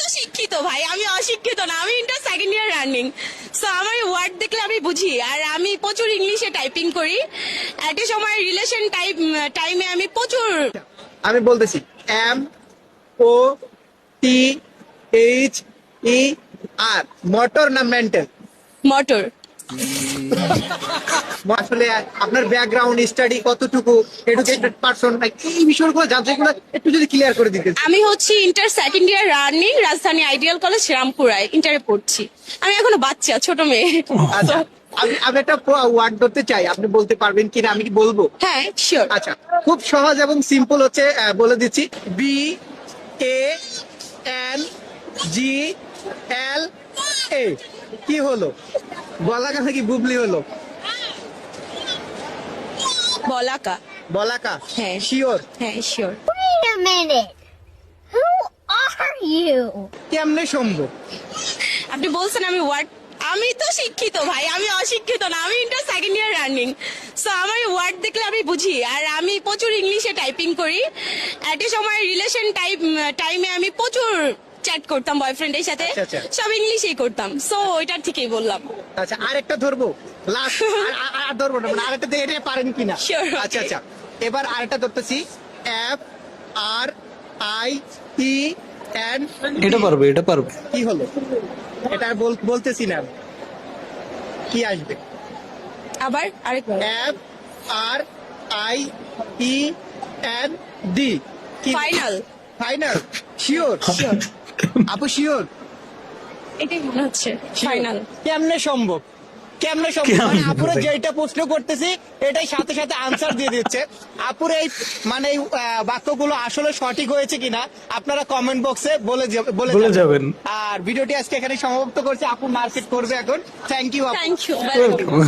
তো শিক্ষিত ভাই, আমি অশিক্ষিত না, আমি inter second year running. So আমার ওয়ার্ড দেখলে আমি বুঝি, আর আমি প্রচুর ইংলিশে টাইপিং করি। একটা সময় রিলেশন টাইমে আমি প্রচুর আমি বলতেছি MOTHER, মোটর না মেন্টাল? মোটর। আসলে আপনার ব্যাকগ্রাউন্ড স্টাডি কতটুকু, এডুকেটেড পারসন, এই বিষয়গুলো যাত্রাগুলো একটু যদি ক্লিয়ার করে দিতে। আমি হচ্ছে ইন্টার সেকেন্ড ইয়ার রানিং, রাজধানী আইডিয়াল কলেজ রামপুরায় ইন্টারে পড়ছি। আমি এখনো বাচ্চা, ছোট মেয়ে। আচ্ছা, আমি একটা ওয়ার্ড ধরতে চাই, আপনি বলতে পারবেন কিনা? আমি কি বলবো? হ্যাঁ, শিওর। আচ্ছা, খুব সহজ এবং সিম্পল হচ্ছে, বলে দিচ্ছি। BANGLA। কি হলো? বলাকা নাকি বুবলি হলো? বলাকা। বলাকা? হ্যাঁ। শিওর? হ্যাঁ, sure. Wait a minute. Who are you? কেমনে সম্ভব? আপনি বলছেন আমি ওয়ার্ড, আমি তো শিক্ষিত ভাই, আমি অশিক্ষিত না, আমি inter second year running. So আমার ওয়ার্ড দেখলে আমি বুঝি, আর আমি প্রচুর ইংলিশে টাইপিং করি। একটা সময় রিলেশন টাইমে আমি প্রচুর চ্যাট করতাম বয়ফ্রেন্ডের সাথে, আচ্ছা, আচ্ছা। সব ইংলিশেই করতাম। সো ওইটার ঠিকই বললাম। আচ্ছা, আরেকটা ধরবো, লাস্ট। আর ধরবো না, মানে আরেকটা দেখে পারেন কিনা? Sure, okay. আচ্ছা আচ্ছা, এবার আরেকটা ধরতেছি। FRIEN। এটা পারবে, এটা পারবে। কি হলো? এটা বলতেছি না, কি আসবে? আবার আরেকবার। FRIEND। ফাইনাল। ফাইনাল? শিওর? আপু শিওর? এটাই মনে হচ্ছে ফাইনাল। কেমনে সম্ভব? কেমনে সম্ভব? কেমনে মানে আপুরে সম্ভব? যেটা প্রশ্ন করতেছি এটাই সাথে সাথে আনসার দিয়ে দিচ্ছে। আপুর এই মানে এই বাক্যগুলো আসলে সঠিক হয়েছে কিনা আপনারা কমেন্ট বক্সে বলে বলে যাবেন। আর ভিডিওটি আজকে এখানে সমাপ্ত করছি। আপু মার্কেট করবে এখন। Thank you. Thank you. Welcome.